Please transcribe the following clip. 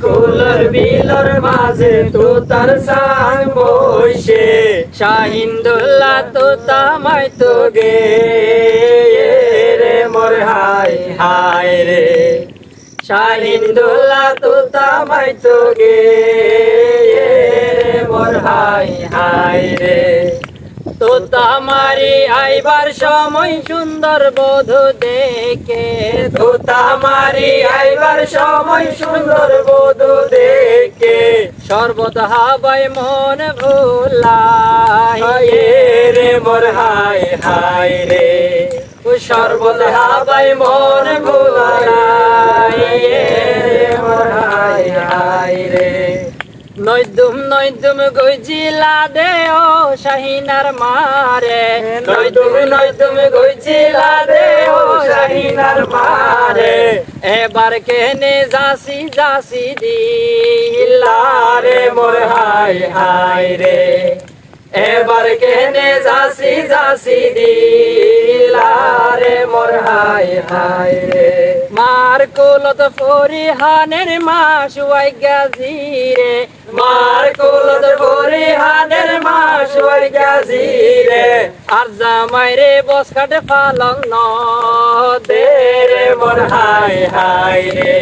কুলর বিলর মাঝে তো তার সাং বইসে শাহিন্দুল্লাহ তো তামাই তো গে রে মোর হাই হাই রে শাহিন্দুল্লাহ তো তামাই তো গে রে মোর হাই হাই রে তো তামারি আইবার সময় সুন্দর বধূ দেখে তো তামারি আইবার সময় সুন্দর বধূ দেখে সর্বদা হাবাই মন ভুলাই রে মোর হাই হাই রে ও সর্বদা হাবাই মন ভুলাই রে মোর হাই হাই রে নয়দুম গইজিলা দে ও শাহিনার মারে নয়দুম গইজিলা দে ও শাহিনার মারে এবার কেনে যাসি দিলা রে মোর হাই হাই রে এবার কেনে যাসি দিলা রে মোর হাই হাই রে মার কোলত ফরিহানের মা শুয়াই গাজি রে মার কোলত ফরিহানের মা শুয়াই গাজি রে আর জামাই রে বস কাটে পালং ন দে রে মোর হাই হাই রে।